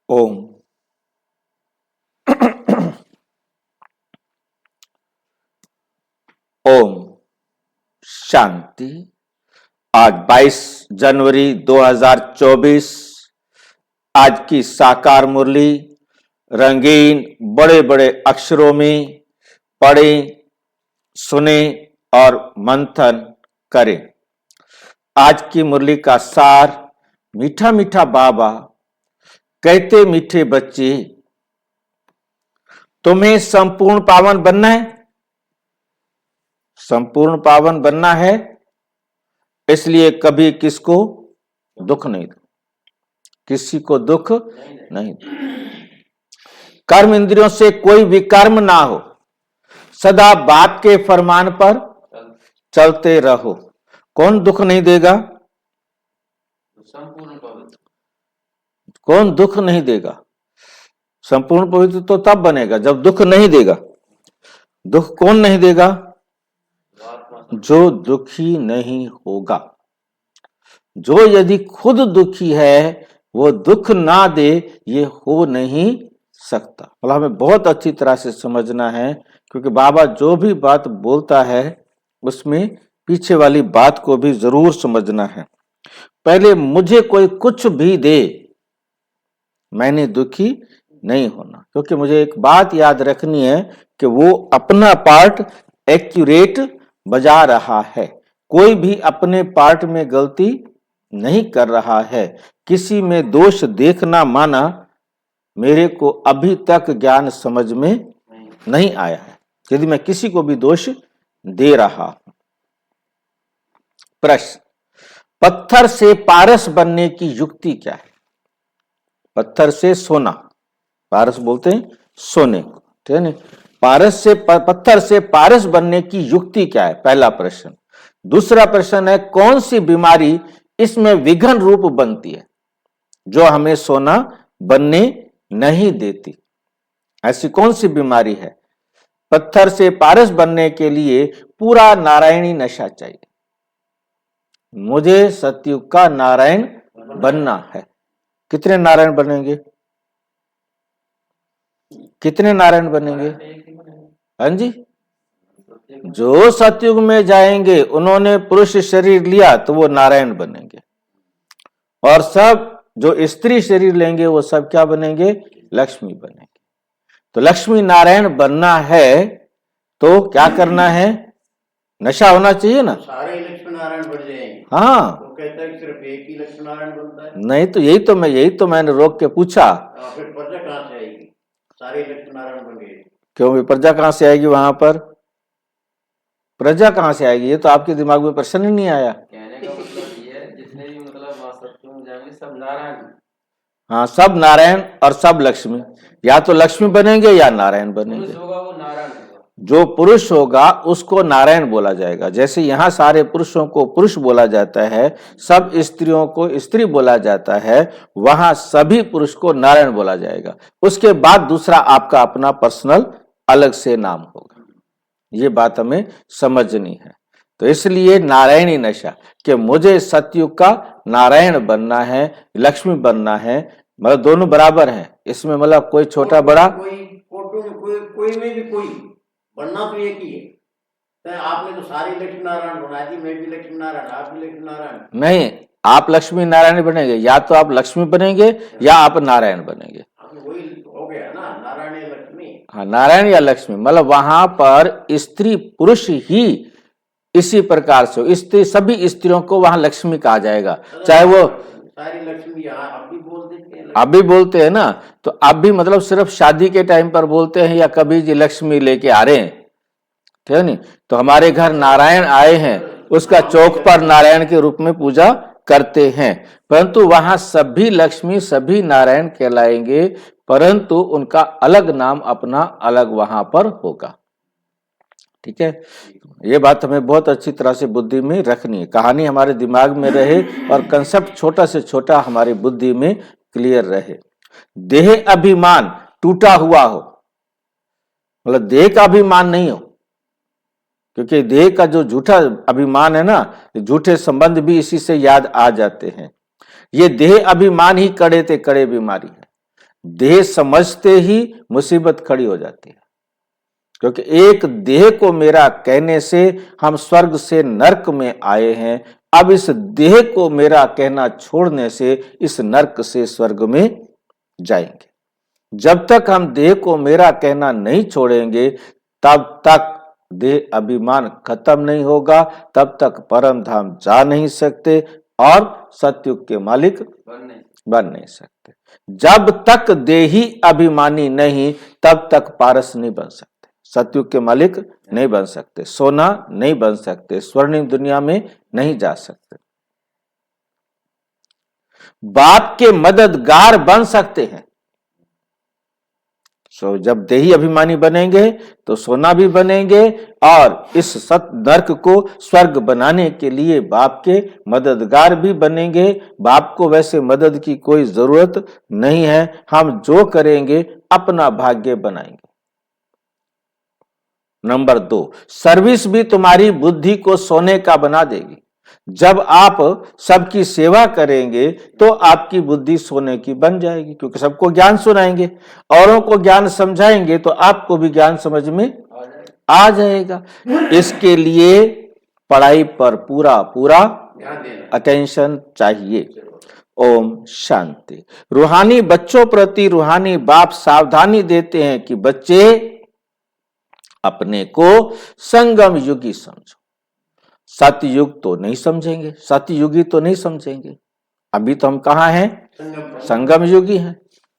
ओम। ओम शांति। आज 22 जनवरी 2024। आज की साकार मुरली रंगीन बड़े बड़े अक्षरों में पढ़ें, सुने और मंथन करें। आज की मुरली का सार, मीठा मीठा बाबा कहते, मीठे बच्चे तुम्हें संपूर्ण पावन बनना है। संपूर्ण पावन बनना है, इसलिए कभी किसको दुख नहीं दो, किसी को दुख नहीं दो। कर्म इंद्रियों से कोई विकर्म ना हो, सदा बाप के फरमान पर चलते रहो। कौन दुख नहीं देगा? कौन दुख नहीं देगा? संपूर्ण पवित्र तो तब बनेगा जब दुख नहीं देगा। दुख कौन नहीं देगा? जो दुखी नहीं होगा। जो यदि खुद दुखी है वो दुख ना दे, ये हो नहीं सकता। मतलब हमें बहुत अच्छी तरह से समझना है, क्योंकि बाबा जो भी बात बोलता है उसमें पीछे वाली बात को भी जरूर समझना है। पहले मुझे कोई कुछ भी दे, मैंने दुखी नहीं होना, क्योंकि मुझे एक बात याद रखनी है कि वो अपना पार्ट एक्यूरेट बजा रहा है। कोई भी अपने पार्ट में गलती नहीं कर रहा है। किसी में दोष देखना माना मेरे को अभी तक ज्ञान समझ में नहीं आया है, यदि मैं किसी को भी दोष दे रहा हूं। प्रश्न, पत्थर से पारस बनने की युक्ति क्या है? पत्थर से सोना, पारस बोलते हैं सोने को, ठीक है ना। पत्थर से पारस बनने की युक्ति क्या है? पहला प्रश्न। दूसरा प्रश्न है, कौन सी बीमारी इसमें विघ्न रूप बनती है जो हमें सोना बनने नहीं देती? ऐसी कौन सी बीमारी है? पत्थर से पारस बनने के लिए पूरा नारायणी नशा चाहिए। मुझे सतयुग का नारायण बनना है। कितने नारायण बनेंगे? कितने नारायण बनेंगे? हाँ जी, जो सतयुग में जाएंगे उन्होंने पुरुष शरीर लिया तो वो नारायण बनेंगे, और सब जो स्त्री शरीर लेंगे वो सब क्या बनेंगे? लक्ष्मी बनेंगे। तो लक्ष्मी नारायण बनना है तो क्या करना है? नशा होना चाहिए ना। सारे लक्ष्मी नारायण बन जाएंगे। हाँ, तो कहता है सिर्फ एक ही लक्ष्मी नारायण बनता है। नहीं तो यही तो मैंने रोक के पूछा। फिर प्रजा कहाँ से आएगी? सारे लक्ष्मी नारायण बन गए। क्यों? प्रजा कहाँ से आएगी? वहां पर प्रजा कहाँ से आएगी? ये तो आपके दिमाग में प्रश्न ही नहीं आया। कहने का मतलब ये है, जितने भी मतलब वहां सत्युग में जाएंगे सब नारायण। हाँ, सब नारायण और सब लक्ष्मी। या तो लक्ष्मी बनेंगे या नारायण बनेंगे। पुरुष होगा वो नारायण होगा। जो पुरुष होगा उसको नारायण बोला जाएगा। जैसे यहाँ सारे पुरुषों को पुरुष बोला जाता है, सब स्त्रियों को स्त्री बोला जाता है, वहां सभी पुरुष को नारायण बोला जाएगा। उसके बाद दूसरा आपका अपना पर्सनल अलग से नाम होगा। ये बात हमें समझनी है। तो इसलिए नारायणी नशा कि मुझे सतयुग का नारायण बनना है, लक्ष्मी बनना है, मतलब दोनों बराबर हैं इसमें, मतलब कोई छोटा बड़ा कोई में भी कोई बनना तो एक ही है। तो आपने तो सारी लक्ष्मी नारायण बना दी, मैं भी लक्ष्मी नारायण, आप भी लक्ष्मी नारायण। नहीं, आप लक्ष्मी नारायण बनेंगे, या तो आप लक्ष्मी बनेंगे या आप नारायण बनेंगे। वही हो गया ना, नारायण या लक्ष्मी। हाँ, नारायण या लक्ष्मी, मतलब वहां पर स्त्री पुरुष ही इसी प्रकार से, स्त्री सभी स्त्रियों को वहां लक्ष्मी कहा जाएगा। चाहे वो सारी लक्ष्मी यहाँ अब भी बोल देते हैं, अब भी बोलते हैं ना, तो अब भी मतलब सिर्फ शादी के टाइम पर बोलते हैं या कभी जी लक्ष्मी लेके आ रहे हैं, ठीक है नहीं। तो हमारे घर नारायण आए हैं, उसका चौक पर नारायण के रूप में पूजा करते हैं, परंतु वहां सभी लक्ष्मी सभी नारायण कहलाएंगे, परंतु उनका अलग नाम अपना अलग वहां पर होगा। ठीक है, ये बात हमें बहुत अच्छी तरह से बुद्धि में रखनी है। कहानी हमारे दिमाग में रहे और कंसेप्ट छोटा से छोटा हमारी बुद्धि में क्लियर रहे। देह अभिमान टूटा हुआ हो, मतलब देह का अभिमान नहीं हो, क्योंकि देह का जो झूठा अभिमान है ना, झूठे संबंध भी इसी से याद आ जाते हैं। ये देह अभिमान ही कड़े ते कड़े बीमारी है। देह समझते ही मुसीबत खड़ी हो जाती है, क्योंकि एक देह को मेरा कहने से हम स्वर्ग से नरक में आए हैं। अब इस देह को मेरा कहना छोड़ने से इस नरक से स्वर्ग में जाएंगे। जब तक हम देह को मेरा कहना नहीं छोड़ेंगे तब तक देह अभिमान खत्म नहीं होगा, तब तक परम धाम जा नहीं सकते और सतयुग के मालिक बन नहीं सकते। जब तक देही अभिमानी नहीं तब तक पारस नहीं बन सकते, सतयुग के मालिक नहीं बन सकते, सोना नहीं बन सकते, स्वर्णिम दुनिया में नहीं जा सकते। बाप के मददगार बन सकते हैं। जब देही अभिमानी बनेंगे तो सोना भी बनेंगे और इस सत नरक को स्वर्ग बनाने के लिए बाप के मददगार भी बनेंगे। बाप को वैसे मदद की कोई जरूरत नहीं है, हम जो करेंगे अपना भाग्य बनाएंगे। नंबर 2, सर्विस भी तुम्हारी बुद्धि को सोने का बना देगी। जब आप सबकी सेवा करेंगे तो आपकी बुद्धि सोने की बन जाएगी, क्योंकि सबको ज्ञान सुनाएंगे, औरों को ज्ञान समझाएंगे तो आपको भी ज्ञान समझ में आ जाएगा। इसके लिए पढ़ाई पर पूरा पूरा अटेंशन चाहिए। ओम शांति। रूहानी बच्चों प्रति रूहानी बाप सावधानी देते हैं कि बच्चे अपने को संगम युगी समझो। सतयुग तो नहीं समझेंगे, सतयुगी तो नहीं समझेंगे। अभी तो हम कहाँ हैं? संगम युगी हैं।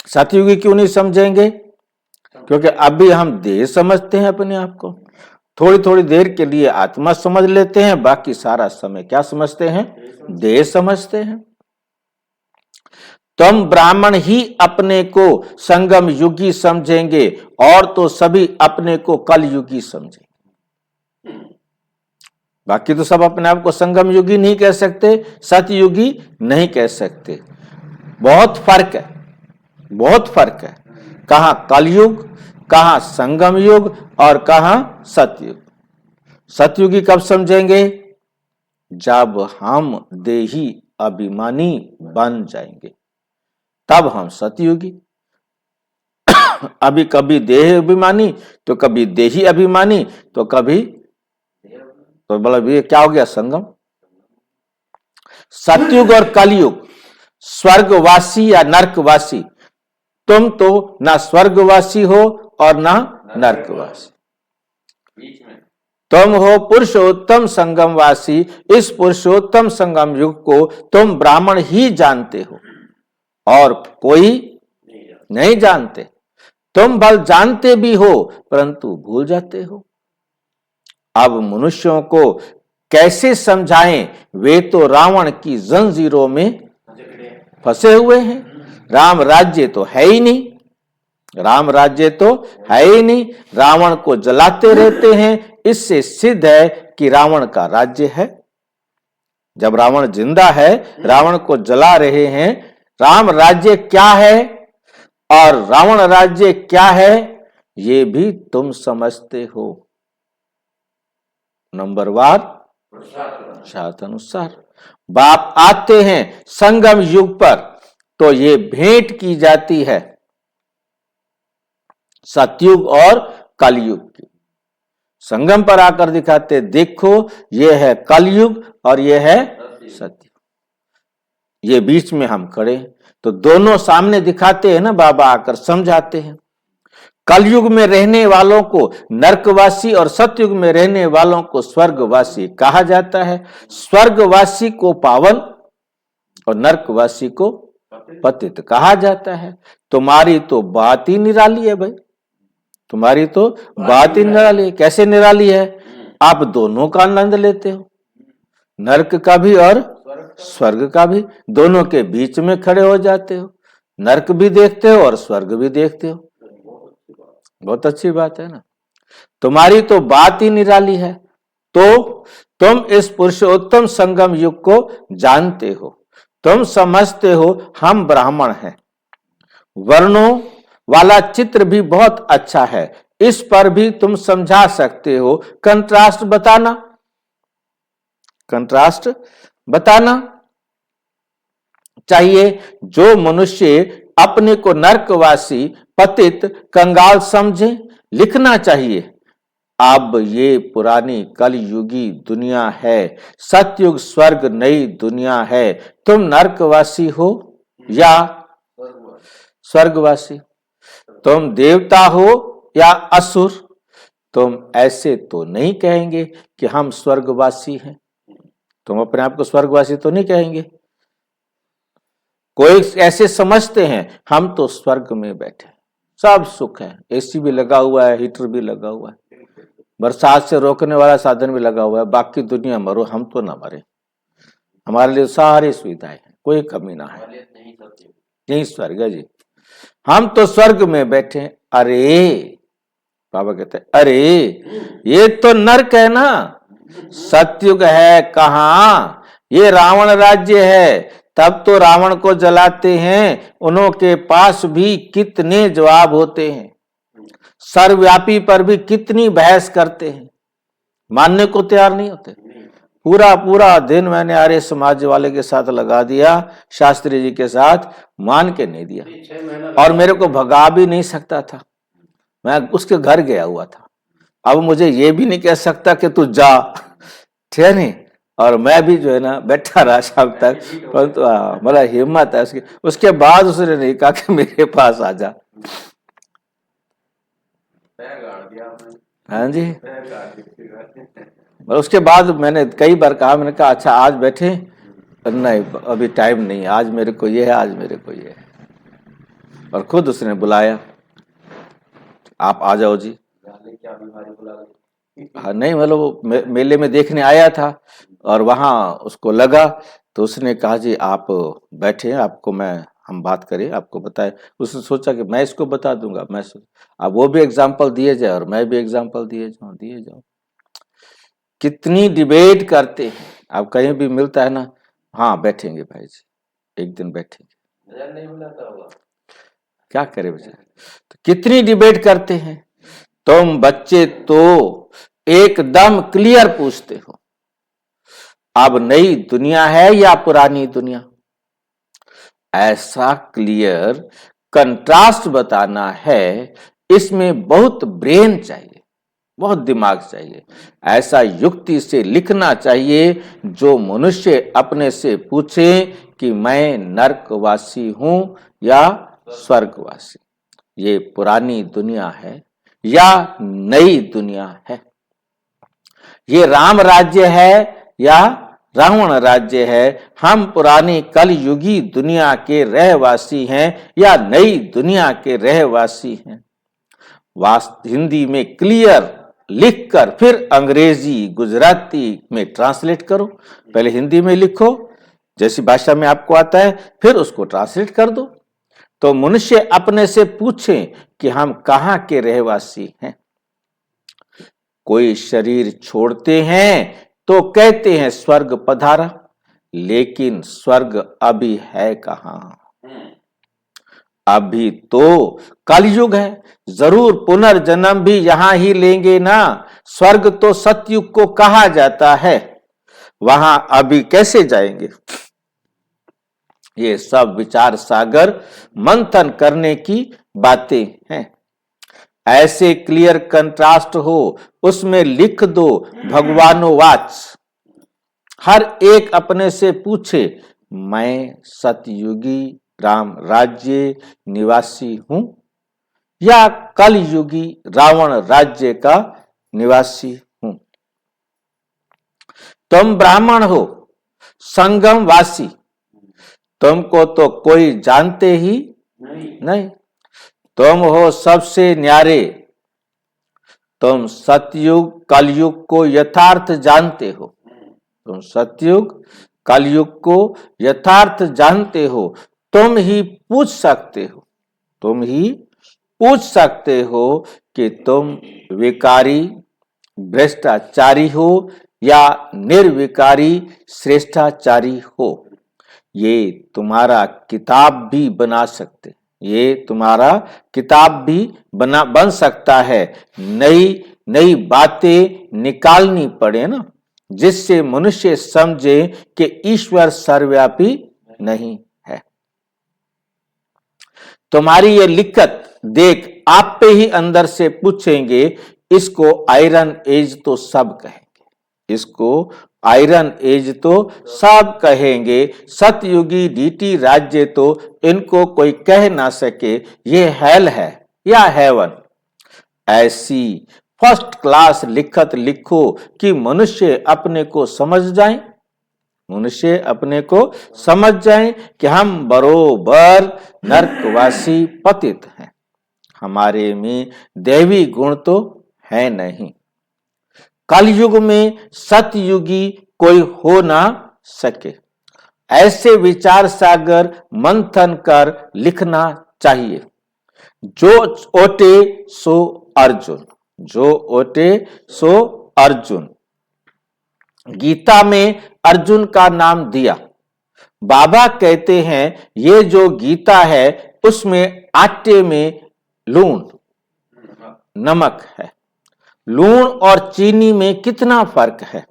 सतयुगी क्यों नहीं समझेंगे? क्योंकि अभी हम देह समझते हैं अपने आप को, थोड़ी थोड़ी देर के लिए आत्मा समझ लेते हैं, बाकी सारा समय क्या समझते हैं? देह समझते हैं। तुम ब्राह्मण ही अपने को संगम युगी समझेंगे और तो सभी अपने को कल युगी समझेंगे। बाकी तो सब अपने आप को संगम युगी नहीं कह सकते, सतयुगी नहीं कह सकते। बहुत फर्क है, बहुत फर्क है। कहां कलयुग, कहां संगम युग और कहां सतयुग। सतयुगी कब समझेंगे? जब हम देही अभिमानी बन जाएंगे तब हम सतयुगी। अभी कभी देह अभिमानी तो कभी देही अभिमानी तो कभी, तो मतलब ये क्या हो गया? संगम। सतयुग और कलयुग, स्वर्गवासी या नरकवासी। तुम तो ना स्वर्गवासी हो और ना नरकवासी, तुम हो पुरुषोत्तम संगमवासी। इस पुरुषोत्तम संगम युग को तुम ब्राह्मण ही जानते हो और कोई नहीं जानते। तुम भल जानते भी हो परंतु भूल जाते हो। अब मनुष्यों को कैसे समझाएं? वे तो रावण की जंजीरों में फंसे हुए हैं। राम राज्य तो है ही नहीं, राम राज्य तो है ही नहीं। रावण को जलाते रहते हैं, इससे सिद्ध है कि रावण का राज्य है। जब रावण जिंदा है, रावण को जला रहे हैं। राम राज्य क्या है और रावण राज्य क्या है, ये भी तुम समझते हो। नंबर 1 शास्त्रानुसार बाप आते हैं संगम युग पर तो ये भेंट की जाती है सतयुग और कलयुग की। संगम पर आकर दिखाते, देखो ये है कलयुग और ये है सतयुग, ये बीच में हम खड़े। तो दोनों सामने दिखाते हैं ना, बाबा आकर समझाते हैं। कलयुग में रहने वालों को नरकवासी और सतयुग में रहने वालों को स्वर्गवासी कहा जाता है। स्वर्गवासी को पावन और नरकवासी को पतित कहा जाता है। तुम्हारी तो बात ही निराली है भाई, तुम्हारी तो बात ही निराली है। कैसे निराली है? आप दोनों का आनंद लेते हो, नरक का भी और स्वर्ग का भी। दोनों के बीच में खड़े हो जाते हो, नरक भी देखते हो और स्वर्ग भी देखते हो। बहुत अच्छी बात है ना। तुम्हारी तो बात ही निराली है। तो तुम इस पुरुषोत्तम संगम युग को जानते हो, तुम समझते हो हम ब्राह्मण हैं। वर्णों वाला चित्र भी बहुत अच्छा है, इस पर भी तुम समझा सकते हो। कंट्रास्ट बताना, कंट्रास्ट बताना। चाहिए जो मनुष्य अपने को नरकवासी, पतित, कंगाल समझे। लिखना चाहिए, अब ये पुरानी कलयुगी दुनिया है, सतयुग स्वर्ग नई दुनिया है। तुम नरकवासी हो या स्वर्गवासी? तुम देवता हो या असुर? तुम ऐसे तो नहीं कहेंगे कि हम स्वर्गवासी हैं। तुम अपने आप को स्वर्गवासी तो नहीं कहेंगे। कोई ऐसे समझते हैं हम तो स्वर्ग में बैठे, सब सुख है, एसी भी लगा हुआ है, हीटर भी लगा हुआ है, बरसात से रोकने वाला साधन भी लगा हुआ है, बाकी दुनिया मरो, हम तो ना मरे। हमारे लिए सारी सुविधाएं हैं, कोई कमी ना है। यही स्वर्ग है जी, हम तो स्वर्ग में बैठे। अरे बाबा कहते हैं, अरे ये तो नरक है ना, सतयुग है कहाँ, ये रावण राज्य है। तब तो रावण को जलाते हैं, उनके पास भी कितने जवाब होते हैं, सर्वव्यापी पर भी कितनी बहस करते हैं, मानने को तैयार नहीं होते। पूरा पूरा दिन मैंने आर्य समाज वाले के साथ लगा दिया, शास्त्री जी के साथ, मान के नहीं दिया, और मेरे को भगा भी नहीं सकता था। मैं उसके घर गया हुआ था, अब मुझे ये भी नहीं कह सकता कि तू जा, ठीक है नहीं। और मैं भी जो है ना बैठा रहा शाम तक, परंतु मेरा हिम्मत है उसके बाद उसने नहीं कहा कि मेरे पास आ जा। हाँ जी, और उसके बाद मैंने कई बार कहा, मैंने कहा अच्छा आज बैठे, नहीं अभी टाइम नहीं, आज मेरे को ये है, आज मेरे को ये है। और खुद उसने बुलाया, आप आ जाओ जी। हाँ नहीं, मतलब वो मेले में देखने आया था और वहां उसको लगा, तो उसने कहा जी आप बैठे, आपको हम बात करें, आपको बताए। उसने सोचा कि मैं इसको बता दूंगा, मैं अब वो भी एग्जाम्पल दिए जाए और मैं भी एग्जाम्पल दिए जाऊं। कितनी डिबेट करते हैं, अब कहीं भी मिलता है ना, हाँ बैठेंगे भाई जी, एक दिन बैठेंगे, नहीं बुलाता होगा, क्या करे बेचारे। तो कितनी डिबेट करते हैं। तुम बच्चे तो एकदम क्लियर पूछते हो, अब नई दुनिया है या पुरानी दुनिया। ऐसा क्लियर कंट्रास्ट बताना है, इसमें बहुत ब्रेन चाहिए, बहुत दिमाग चाहिए। ऐसा युक्ति से लिखना चाहिए जो मनुष्य अपने से पूछे कि मैं नरकवासी हूं या स्वर्गवासी, ये पुरानी दुनिया है या नई दुनिया है, ये राम राज्य है या रावण राज्य है, हम पुरानी कलयुगी दुनिया के रहवासी हैं या नई दुनिया के रहवासी हैं। हिंदी में क्लियर लिखकर फिर अंग्रेजी गुजराती में ट्रांसलेट करो। पहले हिंदी में लिखो जैसी भाषा में आपको आता है, फिर उसको ट्रांसलेट कर दो, तो मनुष्य अपने से पूछे कि हम कहाँ के रहवासी हैं। कोई शरीर छोड़ते हैं तो कहते हैं स्वर्ग पधारा, लेकिन स्वर्ग अभी है कहाँ। अभी तो कलयुग है, जरूर पुनर्जन्म भी यहां ही लेंगे ना। स्वर्ग तो सतयुग को कहा जाता है, वहां अभी कैसे जाएंगे। ये सब विचार सागर मंथन करने की बातें हैं। ऐसे क्लियर कंट्रास्ट हो, उसमें लिख दो भगवानोवाच। हर एक अपने से पूछे मैं सतयुगी राम राज्य निवासी हूं या कलयुगी रावण राज्य का निवासी हूं। तुम ब्राह्मण हो, संगम वासी, तुमको तो कोई जानते ही नहीं। तुम हो सबसे न्यारे, तुम सतयुग कलयुग को यथार्थ जानते हो। तुम सतयुग कलयुग को यथार्थ जानते हो। तुम ही पूछ सकते हो, तुम ही पूछ सकते हो कि तुम विकारी भ्रष्टाचारी हो या निर्विकारी श्रेष्ठाचारी हो। ये तुम्हारा किताब भी बना सकते, ये तुम्हारा किताब भी बन सकता है। नई नई बातें निकालनी पड़े ना, जिससे मनुष्य समझे कि ईश्वर सर्वव्यापी नहीं है। तुम्हारी ये लिखत देख आप पे ही अंदर से पूछेंगे, इसको आयरन एज तो सब कहेंगे, इसको आयरन एज तो सब कहेंगे। सतयुगी डीटी राज्य तो इनको कोई कह ना सके, ये हेल है या हेवन। ऐसी फर्स्ट क्लास लिखत लिखो कि मनुष्य अपने को समझ जाए, मनुष्य अपने को समझ जाए कि हम बरोबर नरकवासी पतित हैं, हमारे में दैवी गुण तो है नहीं। कलयुग में सतयुगी कोई हो ना सके, ऐसे विचार सागर मंथन कर लिखना चाहिए। जो ओटे सो अर्जुन, जो ओटे सो अर्जुन। गीता में अर्जुन का नाम दिया। बाबा कहते हैं ये जो गीता है उसमें आटे में लूण नमक है। लूण और चीनी में कितना फर्क है,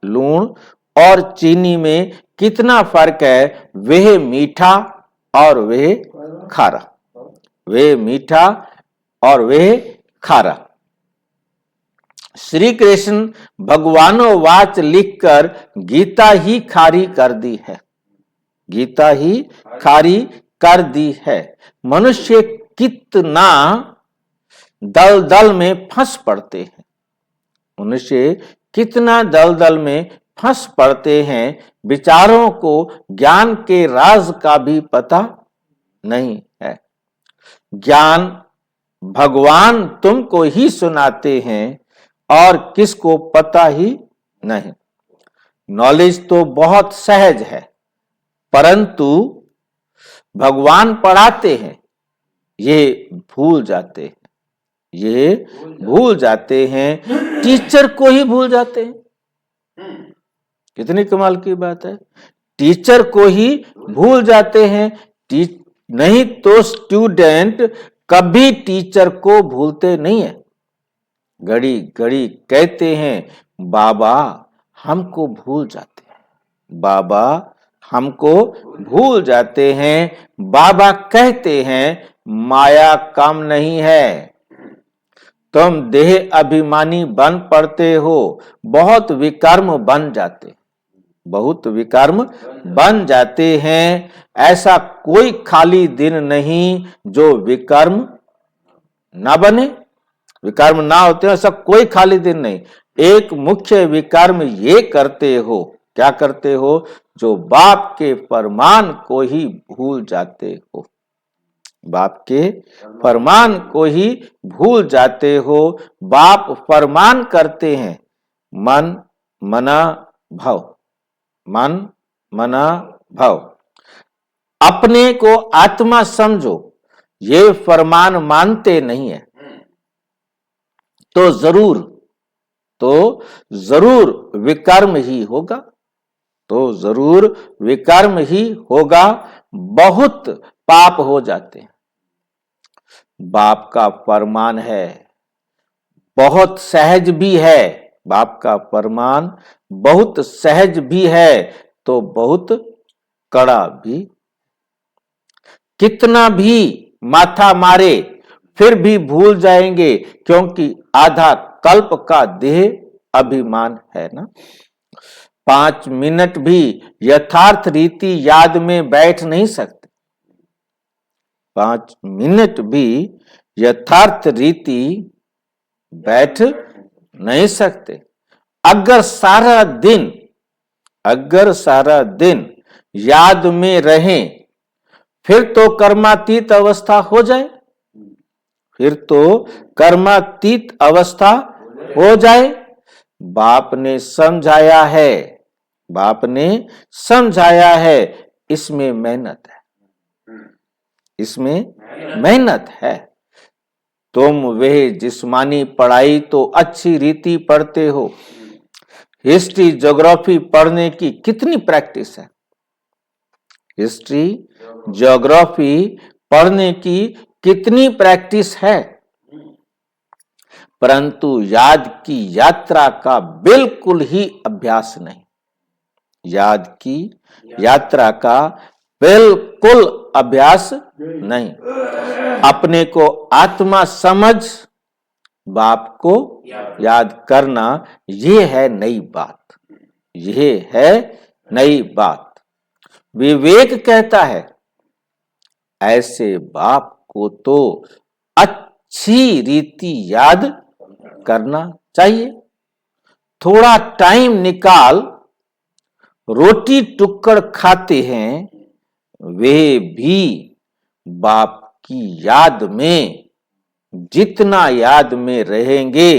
लूण और चीनी में कितना फर्क है। वह मीठा और वह खारा, वह मीठा और वह खारा। श्री कृष्ण भगवानो वाच लिखकर गीता ही खारी कर दी है, गीता ही खारी कर दी है। मनुष्य कितना दलदल में फंस पड़ते हैं, मनुष्य कितना दलदल में फंस पड़ते हैं। विचारों को ज्ञान के राज का भी पता नहीं है। ज्ञान भगवान तुमको ही सुनाते हैं और किसको पता ही नहीं। नॉलेज तो बहुत सहज है, परंतु भगवान पढ़ाते हैं ये भूल जाते हैं, ये भूल जाते हैं। टीचर को ही भूल जाते हैं। कितनी कमाल की बात है, टीचर को ही भूल जाते हैं। नहीं तो स्टूडेंट कभी टीचर को भूलते नहीं है। घड़ी घड़ी कहते हैं बाबा हमको भूल जाते हैं, बाबा हमको भूल जाते हैं। बाबा कहते हैं माया कम नहीं है, तुम देह अभिमानी बन पड़ते हो, बहुत विकर्म बन जाते, बहुत विकर्म बन जाते हैं। ऐसा कोई खाली दिन नहीं जो विकर्म ना बने, विकर्म ना होते, ऐसा कोई खाली दिन नहीं। एक मुख्य विकर्म ये करते हो, क्या करते हो, जो बाप के फरमान को ही भूल जाते हो, बाप के फरमान को ही भूल जाते हो। बाप फरमान करते हैं मन मना भव, मन मना भव। अपने को आत्मा समझो, ये फरमान मानते नहीं है तो जरूर विकर्म ही होगा, तो जरूर विकर्म ही होगा। बहुत पाप हो जाते हैं। बाप का फरमान है, बहुत सहज भी है, बाप का फरमान बहुत सहज भी है तो बहुत कड़ा भी। कितना भी माथा मारे फिर भी भूल जाएंगे, क्योंकि आधा कल्प का देह अभिमान है ना। 5 मिनट भी यथार्थ रीति याद में बैठ नहीं सकते, 5 मिनट भी यथार्थ रीति बैठ नहीं सकते। अगर सारा दिन याद में रहें फिर तो कर्मातीत अवस्था हो जाए, फिर तो कर्मातीत अवस्था हो जाए। बाप ने समझाया है, बाप ने समझाया है, इसमें मेहनत है, इसमें मेहनत है। तुम वह जिस्मानी पढ़ाई तो अच्छी रीति पढ़ते हो, हिस्ट्री ज्योग्राफी पढ़ने की कितनी प्रैक्टिस है, हिस्ट्री ज्योग्राफी पढ़ने की कितनी प्रैक्टिस है, परंतु याद की यात्रा का बिल्कुल ही अभ्यास नहीं, याद की यात्रा का बिल्कुल अभ्यास नहीं। अपने को आत्मा समझ बाप को याद करना, ये है नई बात, ये है नई बात। विवेक कहता है ऐसे बाप को तो अच्छी रीति याद करना चाहिए। थोड़ा टाइम निकाल रोटी टुक्कड़ खाते हैं, वे भी बाप की याद में, जितना याद में रहेंगे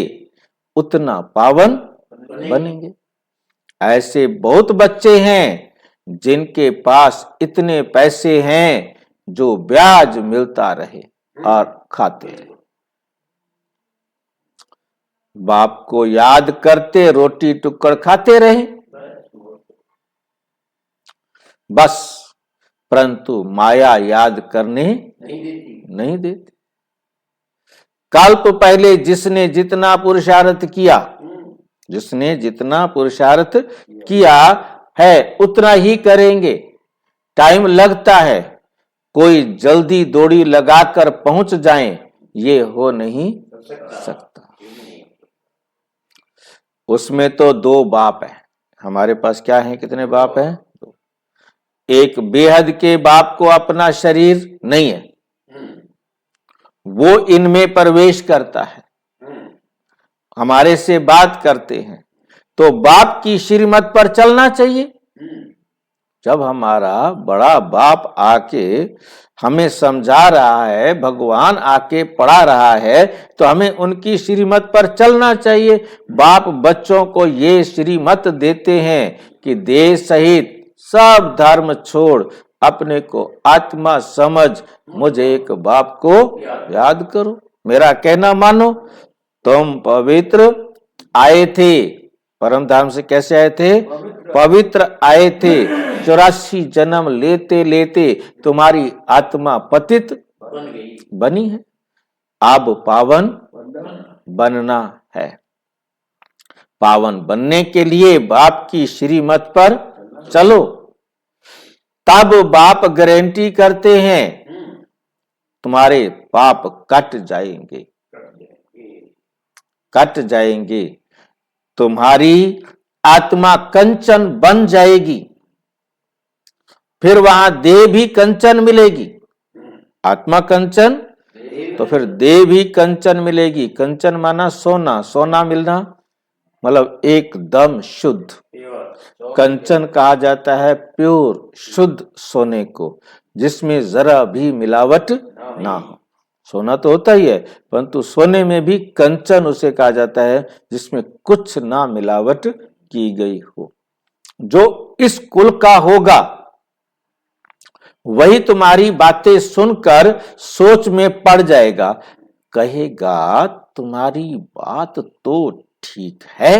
उतना पावन बनेंगे। ऐसे बहुत बच्चे हैं जिनके पास इतने पैसे हैं जो ब्याज मिलता रहे और खाते रहे। बाप को याद करते रोटी टुक्कड़ खाते रहे बस, परंतु माया याद करने नहीं देती। कल्प पहले जिसने जितना पुरुषार्थ किया, जिसने जितना पुरुषार्थ किया है उतना ही करेंगे। टाइम लगता है, कोई जल्दी दौड़ी लगाकर पहुंच जाए ये हो नहीं सकता। उसमें तो दो बाप है, हमारे पास क्या है, कितने बाप हैं? एक बेहद के बाप को अपना शरीर नहीं है, वो इनमें प्रवेश करता है, हमारे से बात करते हैं, तो बाप की श्रीमत पर चलना चाहिए। जब हमारा बड़ा बाप आके हमें समझा रहा है, भगवान आके पढ़ा रहा है, तो हमें उनकी श्रीमत पर चलना चाहिए। बाप बच्चों को ये श्रीमत देते हैं कि देह सहित सब धर्म छोड़ अपने को आत्मा समझ मुझे एक बाप को याद करो, मेरा कहना मानो। तुम पवित्र आए थे, परम धाम से कैसे आए थे? पवित्र आए थे। 84 जन्म लेते लेते तुम्हारी आत्मा पतित बनी है, अब पावन बनना है। पावन बनने के लिए बाप की श्रीमत पर चलो, तब बाप गारंटी करते हैं तुम्हारे पाप कट जाएंगे, कट जाएंगे, तुम्हारी आत्मा कंचन बन जाएगी। फिर वहां देह भी कंचन मिलेगी। आत्मा कंचन तो फिर देह भी कंचन मिलेगी। कंचन माना सोना, सोना मिलना मतलब एकदम शुद्ध। कंचन कहा जाता है प्योर, शुद्ध सोने को, जिसमें जरा भी मिलावट ना हो। सोना तो होता ही है, परंतु सोने में भी कंचन उसे कहा जाता है जिसमें कुछ ना मिलावट की गई हो। जो इस कुल का होगा वही तुम्हारी बातें सुनकर सोच में पड़ जाएगा, कहेगा तुम्हारी बात तो ठीक है,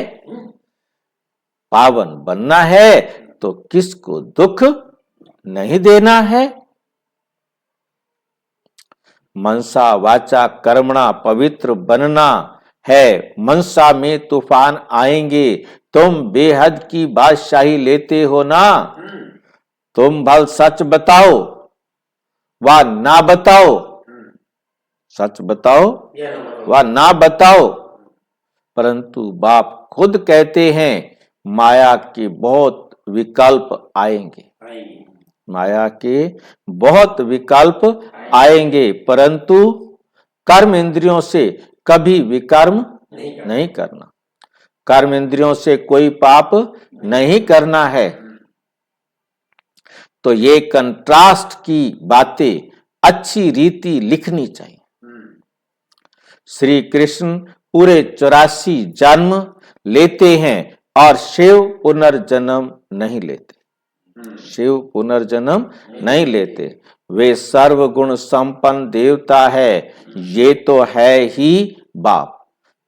पावन बनना है तो किसको दुख नहीं देना है। मनसा वाचा कर्मणा पवित्र बनना है। मनसा में तूफान आएंगे, तुम बेहद की बादशाही लेते हो ना, तुम भल सच बताओ व ना बताओ, सच बताओ व ना बताओ, परंतु बाप खुद कहते हैं माया के बहुत विकल्प आएंगे, माया के बहुत विकल्प आएंगे, परंतु कर्म इंद्रियों से कभी विकर्म नहीं करना। कर्म इंद्रियों से कोई पाप नहीं करना है। तो ये कंट्रास्ट की बातें अच्छी रीति लिखनी चाहिए। श्री कृष्ण पूरे 84 जन्म लेते हैं और शिव पुनर्जन्म नहीं लेते, शिव पुनर्जन्म नहीं लेते। वे सर्वगुण संपन्न देवता है, ये तो है ही बाप।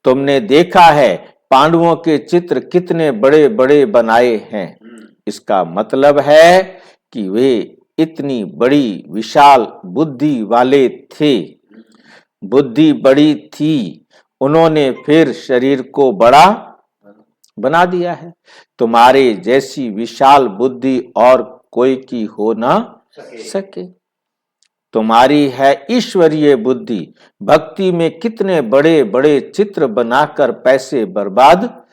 तुमने देखा है पांडवों के चित्र कितने बड़े बड़े बनाए हैं, इसका मतलब है कि वे इतनी बड़ी विशाल बुद्धि वाले थे, बुद्धि बड़ी थी, उन्होंने फिर शरीर को बड़ा बना दिया है। तुम्हारे जैसी विशाल बुद्धि और कोई की हो ना सके। तुम्हारी है ईश्वरीय बुद्धि। भक्ति में कितने बड़े बड़े चित्र बनाकर पैसे बर्बाद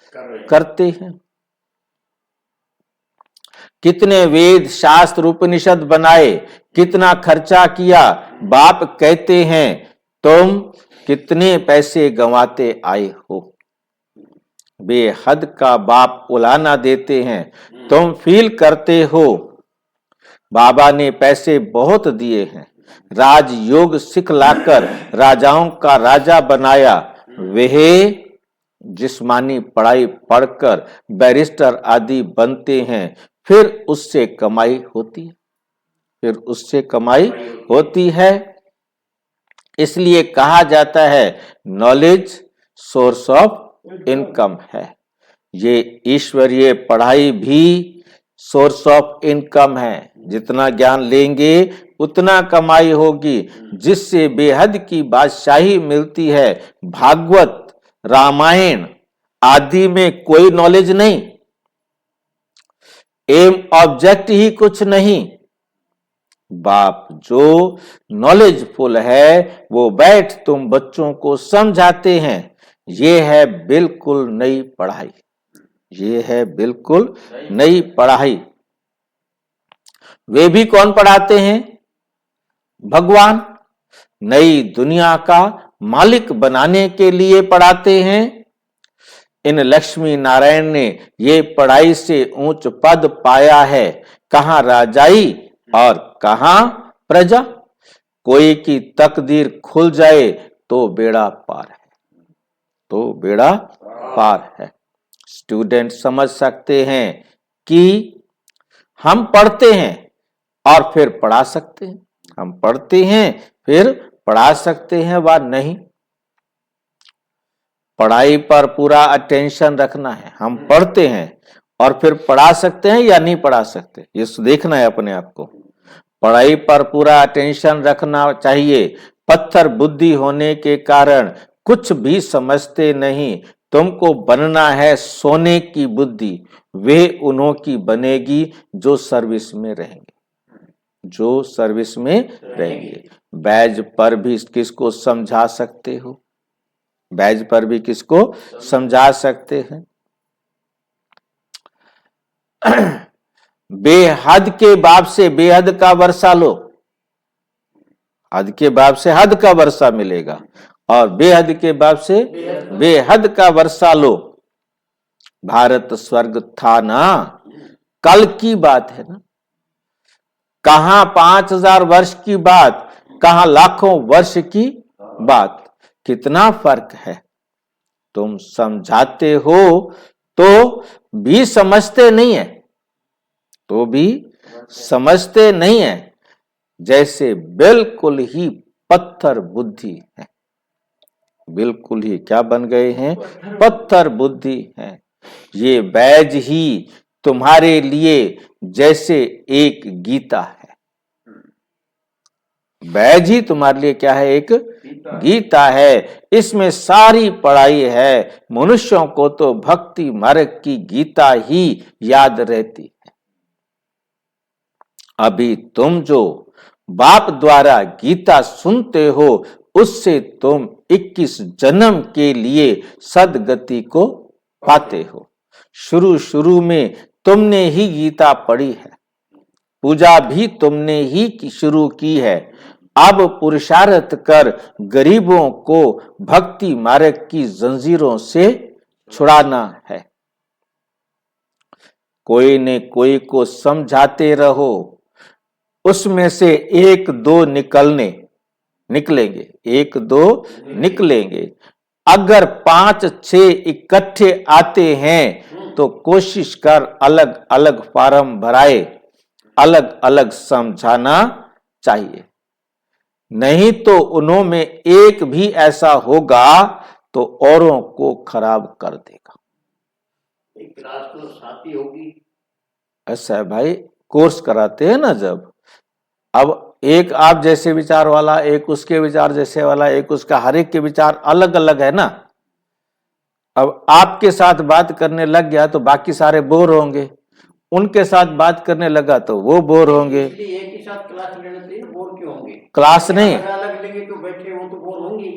करते हैं। कितने वेद शास्त्र उपनिषद बनाए, कितना खर्चा किया। बाप कहते हैं तुम कितने पैसे गंवाते आए हो। बेहद का बाप उलाना देते हैं, तुम फील करते हो। बाबा ने पैसे बहुत दिए हैं, राजयोग सिखलाकर राजाओं का राजा बनाया। वह जिस्मानी पढ़ाई पढ़कर बैरिस्टर आदि बनते हैं, फिर उससे कमाई होती है। इसलिए कहा जाता है नॉलेज सोर्स ऑफ इनकम है। ये ईश्वरीय पढ़ाई भी सोर्स ऑफ इनकम है। जितना ज्ञान लेंगे उतना कमाई होगी, जिससे बेहद की बादशाही मिलती है। भागवत रामायण आदि में कोई नॉलेज नहीं, एम ऑब्जेक्ट ही कुछ नहीं। बाप जो नॉलेजफुल है वो बैठ तुम बच्चों को समझाते हैं। ये है बिल्कुल नई पढ़ाई, ये है बिल्कुल नई पढ़ाई। वे भी कौन पढ़ाते हैं? भगवान। नई दुनिया का मालिक बनाने के लिए पढ़ाते हैं। इन लक्ष्मी नारायण ने ये पढ़ाई से ऊंच पद पाया है। कहां राजाई और कहां प्रजा। कोई की तकदीर खुल जाए तो बेड़ा पार है, स्टूडेंट समझ सकते हैं कि हम पढ़ते हैं और फिर पढ़ा सकते हैं, हम पढ़ते हैं फिर पढ़ा सकते हैं व नहीं। पढ़ाई पर पूरा अटेंशन रखना है। हम पढ़ते हैं और फिर पढ़ा सकते हैं या नहीं पढ़ा सकते, ये देखना है अपने आप को। पढ़ाई पर पूरा अटेंशन रखना चाहिए। पत्थर बुद्धि होने के कारण कुछ भी समझते नहीं। तुमको बनना है सोने की बुद्धि। वे उन्हों की बनेगी जो सर्विस में रहेंगे, बैज पर भी किसको समझा सकते हो? बैज पर भी किसको समझा सकते हैं? बेहद के बाप से बेहद का वर्षा लो। हद के बाप से हद का वर्षा मिलेगा और बेहद के बाप से बेहद का वर्षा लो। भारत स्वर्ग था ना, कल की बात है ना। कहां 5000 वर्ष की बात, कहां लाखों वर्ष की बात। कितना फर्क है। तुम समझाते हो तो भी समझते नहीं है, जैसे बिल्कुल ही पत्थर बुद्धि है। बिल्कुल ही क्या बन गए हैं? पत्थर बुद्धि है। ये बैज ही तुम्हारे लिए जैसे एक गीता है। बैज ही तुम्हारे लिए क्या है? एक गीता है। इसमें सारी पढ़ाई है। मनुष्यों को तो भक्ति मार्ग की गीता ही याद रहती है। अभी तुम जो बाप द्वारा गीता सुनते हो, उससे तुम 21 जन्म के लिए सदगति को पाते हो। शुरू में तुमने ही गीता पढ़ी है, पूजा भी तुमने ही शुरू की है। अब पुरुषार्थ कर गरीबों को भक्ति मार्ग की जंजीरों से छुड़ाना है। कोई ने कोई को समझाते रहो, उसमें से 1-2 निकलेंगे। अगर 5-6 इकट्ठे आते हैं तो कोशिश कर अलग अलग फार्म भराए, अलग अलग समझाना चाहिए। नहीं तो उन्हों में एक भी ऐसा होगा तो औरों को खराब कर देगा। एक क्लास तो साथी होगी। ऐसा है भाई, कोर्स कराते हैं ना जब, अब एक आप जैसे विचार वाला, एक उसके विचार जैसे वाला, एक उसका, हर एक के विचार अलग अलग है ना। अब आपके साथ बात करने लग गया तो बाकी सारे बोर होंगे, उनके साथ बात करने लगा तो वो बोर होंगे। इसलिए एक ही साथ क्लास लेना चाहिए, बोर क्यों होंगे? क्लास नहीं, अलग अलग लेंगे तो बैठे वो तो बोर होंगे।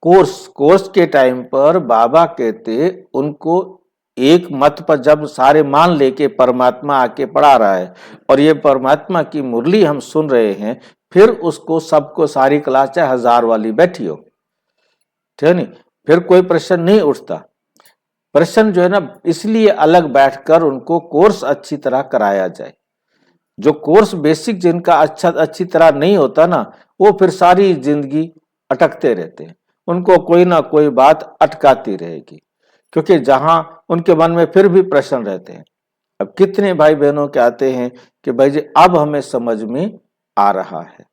कोर्स के टाइम पर बाबा कहते उनको एक मत पर जब सारे मान लेके परमात्मा आके पढ़ा रहा है और ये परमात्मा की मुरली हम सुन रहे हैं, फिर उसको सबको सारी क्लास चाहे 1000 वाली बैठी हो, ठीक है नहीं, फिर कोई प्रश्न नहीं उठता। प्रश्न जो है ना, इसलिए अलग बैठकर उनको कोर्स अच्छी तरह कराया जाए। जो कोर्स बेसिक जिनका अच्छी तरह नहीं होता ना, वो फिर सारी जिंदगी अटकते रहते हैं, उनको कोई ना कोई बात अटकाती रहेगी, क्योंकि जहां उनके मन में फिर भी प्रश्न रहते हैं। अब कितने भाई बहनों के आते हैं कि भाई जी अब हमें समझ में आ रहा है,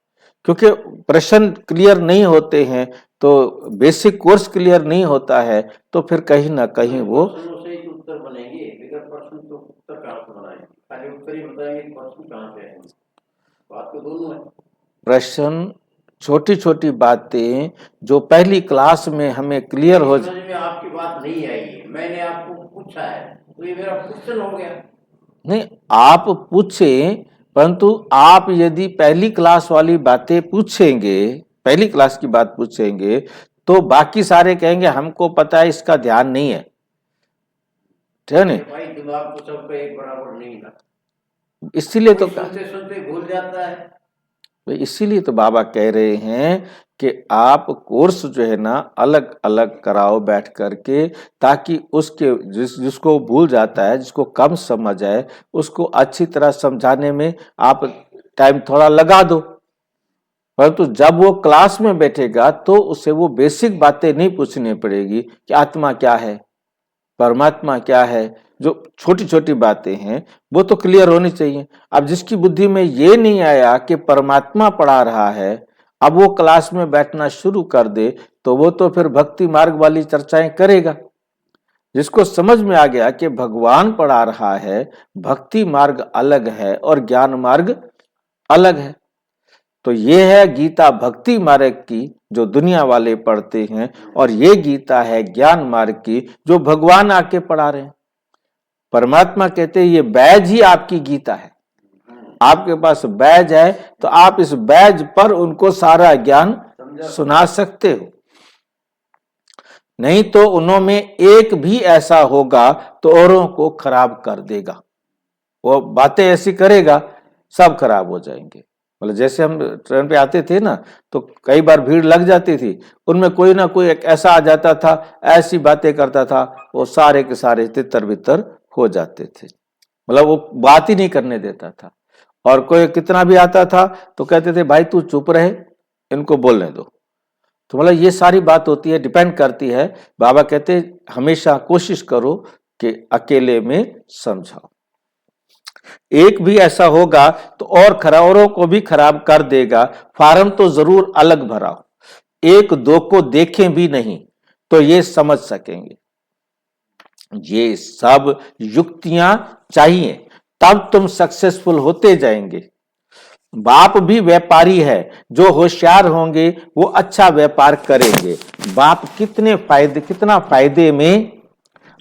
क्योंकि प्रश्न क्लियर नहीं होते हैं, तो बेसिक कोर्स क्लियर नहीं होता है, तो फिर कहीं ना कहीं वो प्रश्नों से ही तो उत्तर बनेंगे, बगैर प्रश्न तो उत्तर कहाँ से बनाएंगे? खाली उत्तर ही बताएंगे, प्रश्न कहाँ से आएंगे? बात तो दोनों है। प्रश्न छोटी छोटी बातें जो पहली क्लास में हमें क्लियर हो समझ में आपकी बात नहीं आई है, मैंने आपको पूछा है तो ये मेरा क्वेश्चन हो गया। नहीं, आप पूछें, परंतु आप यदि पहली क्लास वाली बातें पूछेंगे, पहली क्लास की बात पूछेंगे, तो बाकी सारे कहेंगे हमको पता है, इसका ध्यान नहीं है, ठीक है नहीं? भाई दिमाग तो सबका एक बराबर नहीं ना, इसीलिए तो सुनते सुनते भूल जाता है। इसीलिए तो बाबा कह रहे हैं कि आप कोर्स जो है ना अलग अलग कराओ बैठ करके, ताकि उसके जिसको भूल जाता है, जिसको कम समझ आए, उसको अच्छी तरह समझाने में आप टाइम थोड़ा लगा दो। परंतु जब वो क्लास में बैठेगा तो उसे वो बेसिक बातें नहीं पूछनी पड़ेगी कि आत्मा क्या है, परमात्मा क्या है, जो छोटी छोटी बातें हैं वो तो क्लियर होनी चाहिए। अब जिसकी बुद्धि में ये नहीं आया कि परमात्मा पढ़ा रहा है, अब वो क्लास में बैठना शुरू कर दे, तो वो तो फिर भक्ति मार्ग वाली चर्चाएं करेगा। जिसको समझ में आ गया कि भगवान पढ़ा रहा है, भक्ति मार्ग अलग है और ज्ञान मार्ग अलग है, तो ये है गीता भक्ति मार्ग की जो दुनिया वाले पढ़ते हैं, और ये गीता है ज्ञान मार्ग की जो भगवान आके पढ़ा रहे हैं। परमात्मा कहते हैं ये बैज ही आपकी गीता है, आपके पास बैज है तो आप इस बैज पर उनको सारा ज्ञान सुना सकते हो। नहीं तो उन्होंने एक भी ऐसा होगा तो औरों को खराब कर देगा, वो बातें ऐसी करेगा सब खराब हो जाएंगे। मतलब जैसे हम ट्रेन पे आते थे ना, तो कई बार भीड़ लग जाती थी, उनमें कोई ना कोई एक ऐसा आ जाता था, ऐसी बातें करता था, वो सारे के सारे तितर बितर हो जाते थे, मतलब वो बात ही नहीं करने देता था। और कोई कितना भी आता था तो कहते थे भाई तू चुप रहे, इनको बोलने दो। तो मतलब ये सारी बात होती है, डिपेंड करती है। बाबा कहते हमेशा कोशिश करो कि अकेले में समझाओ। एक भी ऐसा होगा तो और औरों को भी खराब कर देगा। फार्म तो जरूर अलग भराओ, एक दो को देखें भी नहीं तो ये समझ सकेंगे। ये सब युक्तियां चाहिए, तब तुम सक्सेसफुल होते जाएंगे। बाप भी व्यापारी है, जो होशियार होंगे वो अच्छा व्यापार करेंगे। बाप कितना फायदे में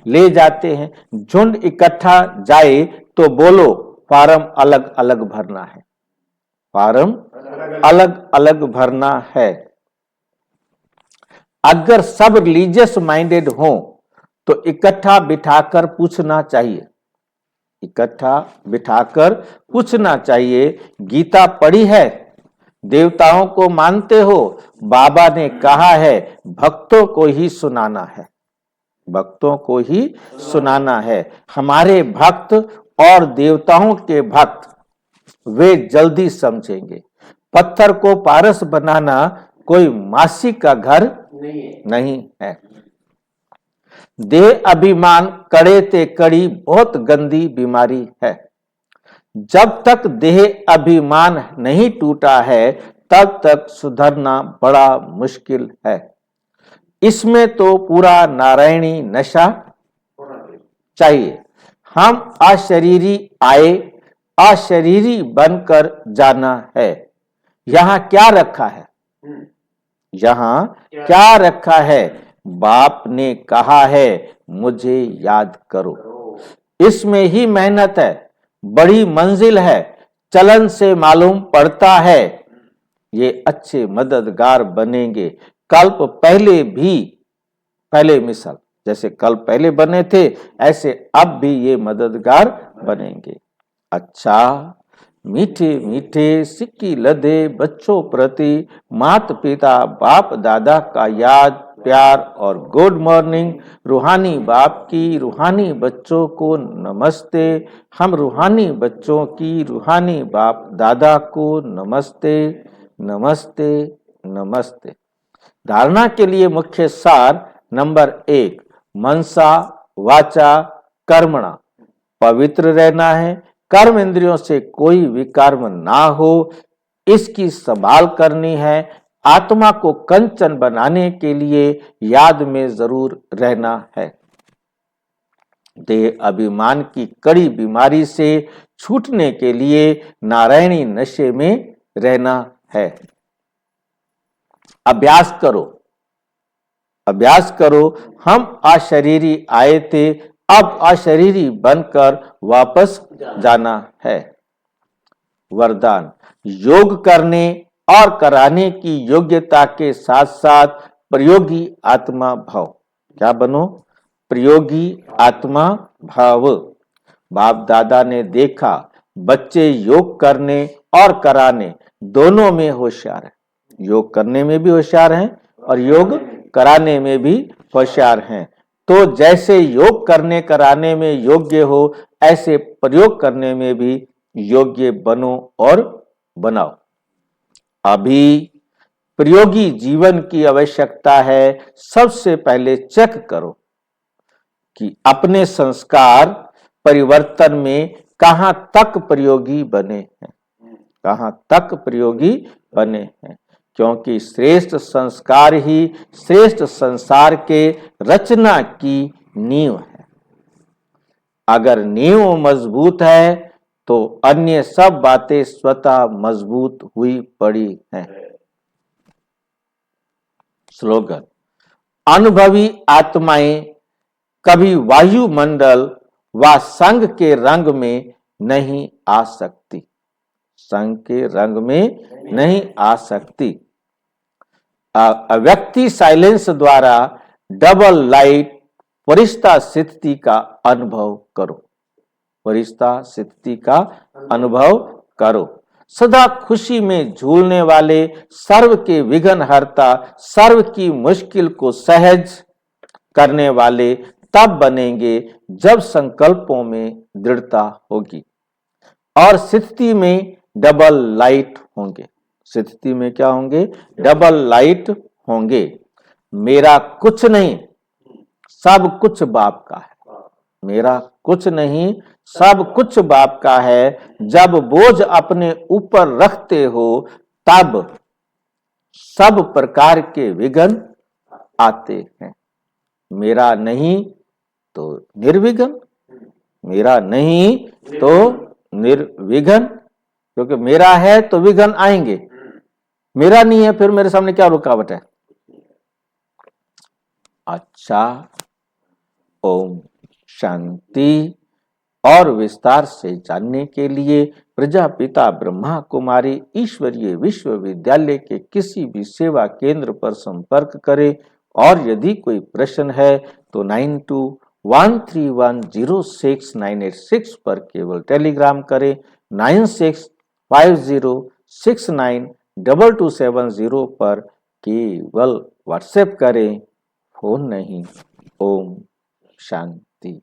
ले जाते हैं। झुंड इकट्ठा जाए तो बोलो फार्म अलग अलग भरना है, फार्म अलग अलग भरना है। अगर सब रिलीजियस माइंडेड हो तो इकट्ठा बिठाकर पूछना चाहिए, इकट्ठा बिठाकर पूछना चाहिए गीता पढ़ी है, देवताओं को मानते हो? बाबा ने कहा है भक्तों को ही सुनाना है, भक्तों को ही सुनाना है। हमारे भक्त और देवताओं के भक्त वे जल्दी समझेंगे। पत्थर को पारस बनाना कोई मासी का घर नहीं है। देह अभिमान कड़े ते कड़ी बहुत गंदी बीमारी है। जब तक देह अभिमान नहीं टूटा है तब तक सुधरना बड़ा मुश्किल है। इसमें तो पूरा नारायणी नशा चाहिए। हम अशरीरी आए, अशरीरी बनकर जाना है। यहां क्या रखा है? यहां क्या रखा है? बाप ने कहा है मुझे याद करो। इसमें ही मेहनत है। बड़ी मंजिल है, चलन से मालूम पड़ता है। ये अच्छे मददगार बनेंगे। कल्प पहले मिसल, जैसे कल्प पहले बने थे ऐसे अब भी ये मददगार बनेंगे। अच्छा, मीठे मीठे सिक्की लदे बच्चों प्रति माता पिता बाप दादा का याद प्यार और गुड मॉर्निंग। रूहानी बाप की रूहानी बच्चों को नमस्ते। हम रूहानी बच्चों की रूहानी बाप दादा को नमस्ते नमस्ते नमस्ते। धारणा के लिए मुख्य सार नंबर 1, मनसा वाचा कर्मणा, पवित्र रहना है, कर्म इंद्रियों से कोई विकर्म ना हो, इसकी संभाल करनी है। आत्मा को कंचन बनाने के लिए याद में जरूर रहना है। देह अभिमान की कड़ी बीमारी से छूटने के लिए नारायणी नशे में रहना है। अभ्यास करो। हम अशरीरी आए थे, अब अशरीरी बनकर वापस जाना है। वरदान, योग करने और कराने की योग्यता के साथ साथ प्रयोगी आत्मा भाव। क्या बनो? प्रयोगी आत्मा भाव। बाप दादा ने देखा बच्चे योग करने और कराने दोनों में होशियार है। योग करने में भी होशियार हैं और योग कराने में भी होशियार हैं। तो जैसे योग करने कराने में योग्य हो, ऐसे प्रयोग करने में भी योग्य बनो और बनाओ। अभी प्रयोगी जीवन की आवश्यकता है। सबसे पहले चेक करो कि अपने संस्कार परिवर्तन में कहां तक प्रयोगी बने हैं, कहां तक प्रयोगी बने हैं, क्योंकि श्रेष्ठ संस्कार ही श्रेष्ठ संसार के रचना की नींव है। अगर नींव मजबूत है तो अन्य सब बातें स्वतः मजबूत हुई पड़ी हैं। स्लोगन, अनुभवी आत्माएं कभी वायुमंडल व संघ के रंग में नहीं आ सकती, संघ के रंग में नहीं आ सकती। व्यक्ति साइलेंस द्वारा डबल लाइट फरिश्ता स्थिति का अनुभव करो, फरिश्ता स्थिति का अनुभव करो। सदा खुशी में झूलने वाले सर्व के विघ्न हरता, सर्व की मुश्किल को सहज करने वाले तब बनेंगे जब संकल्पों में दृढ़ता होगी और स्थिति में डबल लाइट होंगे। स्थिति में क्या होंगे? डबल लाइट होंगे। मेरा कुछ नहीं, सब कुछ बाप का है। मेरा कुछ नहीं, सब कुछ बाप का है। जब बोझ अपने ऊपर रखते हो तब सब प्रकार के विघ्न आते हैं। मेरा नहीं तो निर्विघ्न, मेरा नहीं तो निर्विघ्न, क्योंकि मेरा है तो विघ्न आएंगे, मेरा नहीं है फिर मेरे सामने क्या रुकावट है? अच्छा, ओम शांति। और विस्तार से जानने के लिए प्रजापिता ब्रह्मा कुमारी ईश्वरीय विश्वविद्यालय के किसी भी सेवा केंद्र पर संपर्क करें। और यदि कोई प्रश्न है तो 9213106986 पर केवल टेलीग्राम करें। 9650692270 पर केवल व्हाट्सएप करें, फोन नहीं। ओम शांति।